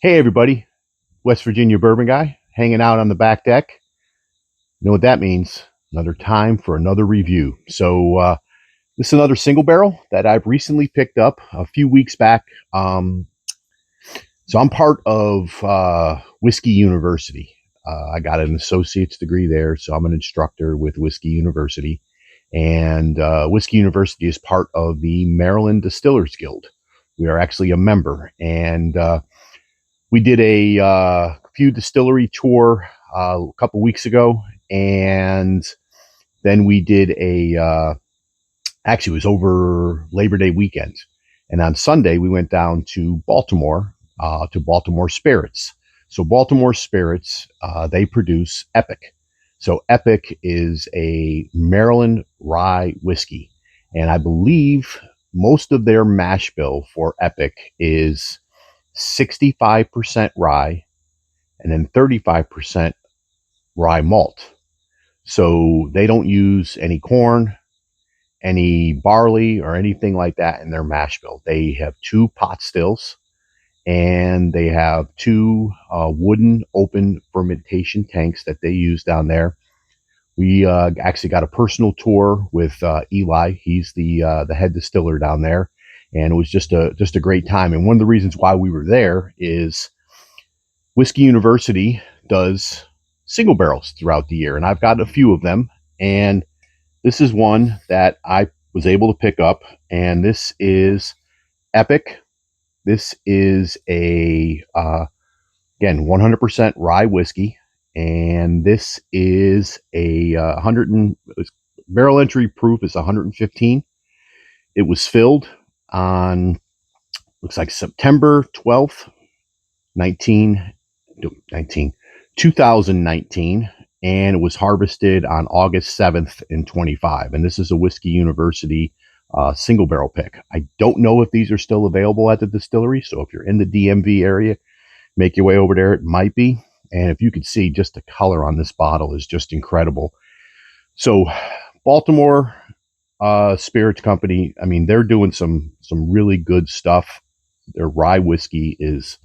Hey everybody, West Virginia bourbon guy hanging out on the back deck. You know what that means? Another time for another review. This is another single barrel that I've recently picked up a few weeks back. So I'm part of Whiskey University. I got an associate's degree there, so I'm an instructor with Whiskey University. And Whiskey University is part of the Maryland Distillers Guild. We are actually a member, and we did a few distillery tour a couple weeks ago, and then we did actually it was over Labor Day weekend, and on Sunday we went down to Baltimore Spirits. So Baltimore Spirits, they produce EPOCH. So EPOCH is a Maryland rye whiskey, and I believe most of their mash bill for EPOCH is 65% rye and then 35% rye malt. So they don't use any corn, any barley, or anything like that in their mash bill. They have two pot stills and they have two wooden open fermentation tanks that they use down there. We actually got a personal tour with Eli. He's the head distiller down there, and it was just a great time. And one of the reasons why we were there is Whiskey University does single barrels throughout the year, and I've got a few of them. And this is one that I was able to pick up, and this is EPOCH. This is a again 100% rye whiskey, and this is a barrel entry proof is 115. It was filled on looks like September 12th, 2019, and it was harvested on August 7th in 25. And this is a Whiskey University single barrel pick. I don't know if these are still available at the distillery, so if you're in the DMV area, make your way over there. It might be. And if you could see, just the color on this bottle is just incredible. So Baltimore Spirits Company, I mean, they're doing some really good stuff. Their rye whiskey is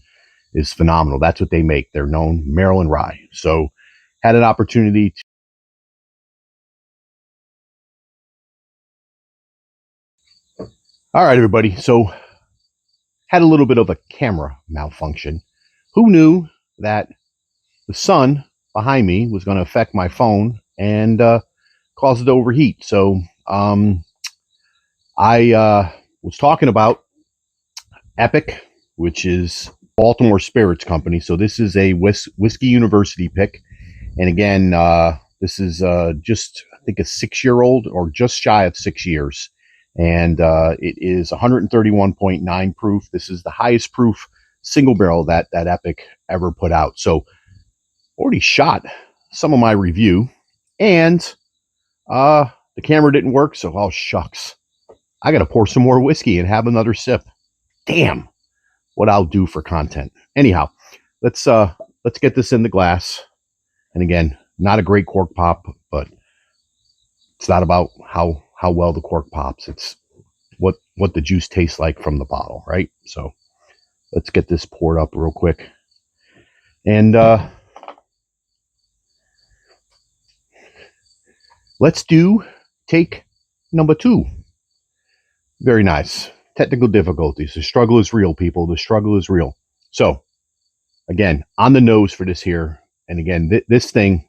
phenomenal. That's what they make. They're known Maryland rye. So had an opportunity to all right, everybody. So had a little bit of a camera malfunction. Who knew that the sun behind me was going to affect my phone and cause it to overheat? So I was talking about EPOCH, which is Baltimore Spirits Company. So this is a Whiskey University pick. And again, this is just, I think, a 6-year-old or just shy of 6 years. And it is 131.9 proof. This is the highest proof single barrel that EPOCH ever put out. So already shot some of my review, and the camera didn't work. So, oh, shucks. I got to pour some more whiskey and have another sip. Damn, what I'll do for content. Anyhow, let's get this in the glass. And again, not a great cork pop, but it's not about how well the cork pops. It's what the juice tastes like from the bottle, right? So let's get this poured up real quick. And let's do take number 2. Very nice. Technical difficulties. The struggle is real, people. The struggle is real. So again, on the nose for this here. And again, this thing,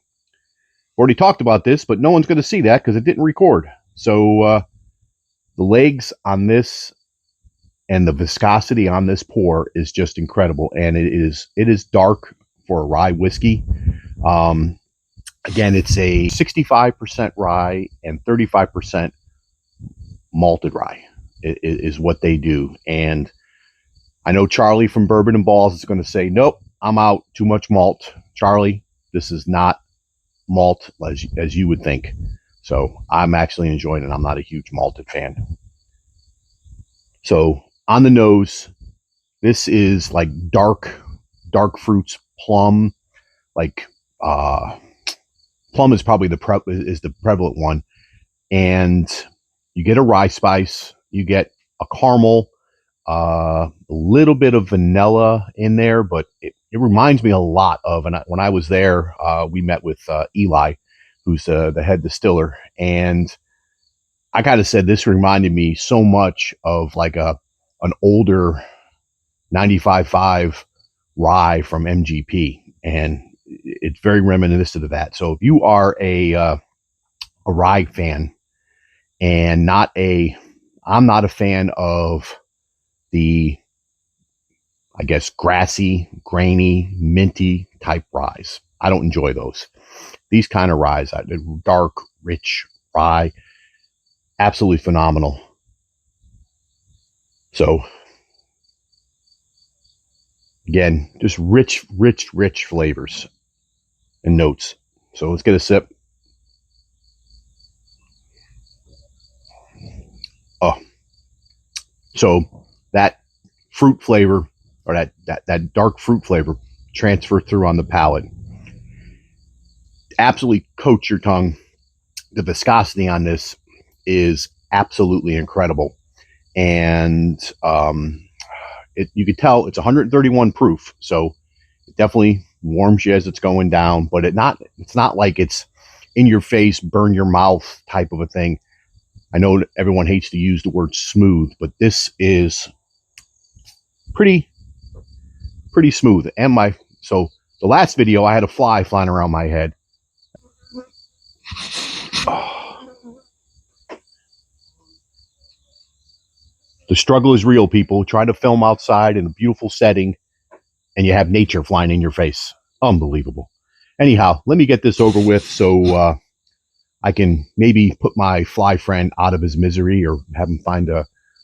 already talked about this, but no one's going to see that because it didn't record. So the legs on this and the viscosity on this pour is just incredible. And it is dark for a rye whiskey. Again, it's a 65% rye and 35% malted rye is what they do. And I know Charlie from Bourbon and Balls is going to say, nope, I'm out, too much malt. Charlie, this is not malt as you would think. So I'm actually enjoying it. I'm not a huge malted fan. So on the nose, this is like dark fruits, plum. Like plum is probably the prevalent one, and you get a rye spice, you get a caramel, a little bit of vanilla in there, but it reminds me a lot of, and when I was there, we met with Eli, who's the head distiller, and I kind of said this reminded me so much of like an older 95.5 rye from MGP, and it's very reminiscent of that. So if you are a rye fan and I'm not a fan of the, I guess, grassy, grainy, minty type ryes. I don't enjoy those. These kind of ryes, dark, rich rye, absolutely phenomenal. So again, just rich, rich, rich flavors and notes. So let's get a sip. Oh, so that fruit flavor, or that dark fruit flavor, transfer through on the palate. Absolutely coats your tongue. The viscosity on this is absolutely incredible, and you could tell it's 131 proof, so it definitely warms you as it's going down. But it's not like it's in your face, burn your mouth type of a thing. I know everyone hates to use the word smooth, but this is pretty smooth. And so the last video, I had a fly flying around my head. Oh. The struggle is real, people. Try to film outside in a beautiful setting, and you have nature flying in your face. Unbelievable. Anyhow, let me get this over with so I can maybe put my fly friend out of his misery, or have him find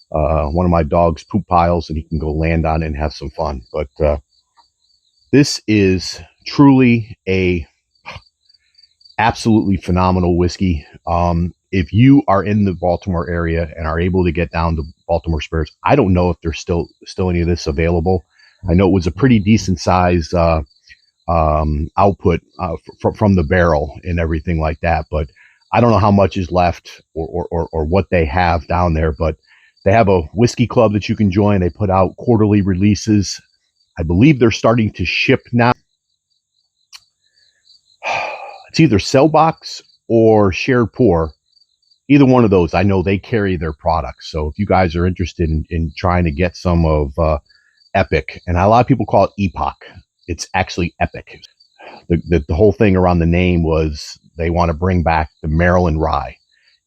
one of my dog's poop piles and he can go land on it and have some fun. But this is truly a absolutely phenomenal whiskey. If you are in the Baltimore area and are able to get down to Baltimore Spirits, I don't know if there's still any of this available. I know it was a pretty decent size output from the barrel and everything like that, but I don't know how much is left or what they have down there. But they have a whiskey club that you can join. They put out quarterly releases. I believe they're starting to ship now. It's either Cell Box or Shared Pour. Either one of those, I know they carry their products. So if you guys are interested in trying to get some of EPOCH, and a lot of people call it EPOCH, it's actually EPOCH. The whole thing around the name was they want to bring back the Maryland rye.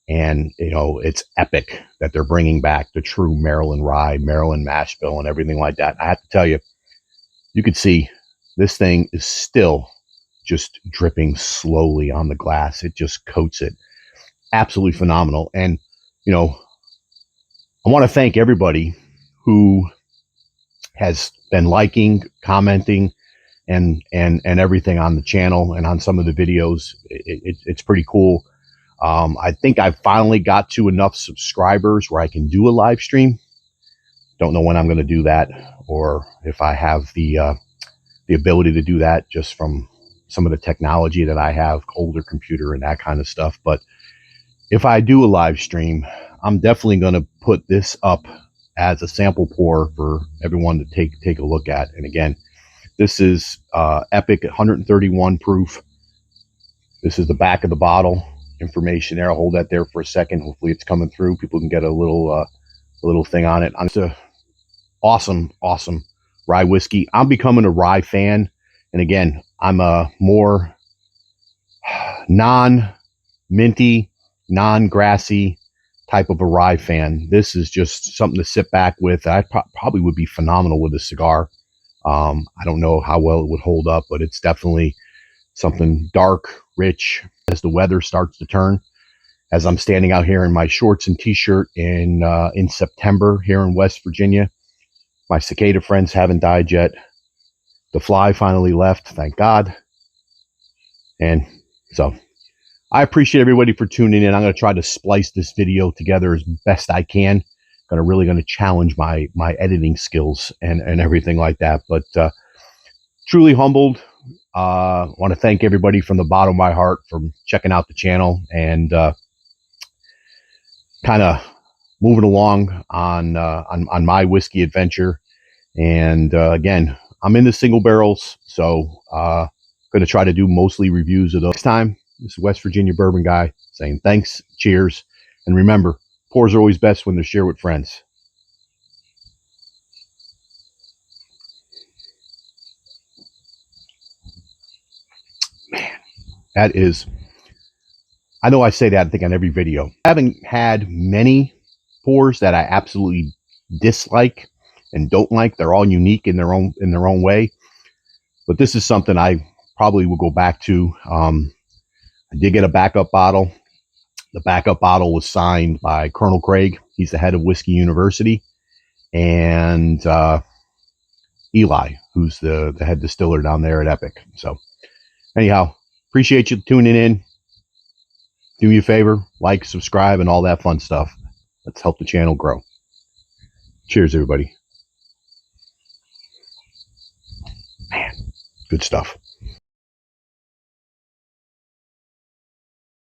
And, it's EPOCH that they're bringing back, the true Maryland rye, Maryland mash bill, and everything like that. I have to tell you, you could see this thing is still just dripping slowly on the glass. It just coats it. Absolutely phenomenal. And, I want to thank everybody who has been liking, commenting, and everything on the channel and on some of the videos. It's pretty cool. I think I finally got to enough subscribers where I can do a live stream. Don't know when I'm going to do that, or if I have the ability to do that just from some of the technology that I have, older computer and that kind of stuff. But if I do a live stream, I'm definitely going to put this up as a sample pour for everyone to take a look at. And again, this is EPOCH 131 proof. This is the back of the bottle information there. I'll hold that there for a second. Hopefully it's coming through. People can get a little thing on it. It's a awesome rye whiskey. I'm becoming a rye fan. And again, I'm a more non-minty, non-grassy type of a rye fan. This is just something to sit back with. I probably would be phenomenal with a cigar. I don't know how well it would hold up, but it's definitely something dark, rich as the weather starts to turn. As I'm standing out here in my shorts and t-shirt in September here in West Virginia, my cicada friends haven't died yet. The fly finally left, thank God. And so I appreciate everybody for tuning in. I'm going to try to splice this video together as best I can. Really going to challenge my editing skills and everything like that. But truly humbled. Want to thank everybody from the bottom of my heart for checking out the channel and kind of moving along on my whiskey adventure. And again, I'm into single barrels, so going to try to do mostly reviews of those. Next time, this is West Virginia Bourbon Guy saying thanks, cheers, and remember, pours are always best when they're shared with friends. Man, that is, I know I say that I think on every video. I haven't had many pours that I absolutely dislike and don't like. They're all unique in their own way. But this is something I probably will go back to. I did get a backup bottle. The backup bottle was signed by Colonel Craig. He's the head of Whiskey University, and Eli, who's the head distiller down there at Epic. So anyhow, appreciate you tuning in. Do me a favor, like, subscribe, and all that fun stuff. Let's help the channel grow. Cheers, everybody. Man, good stuff.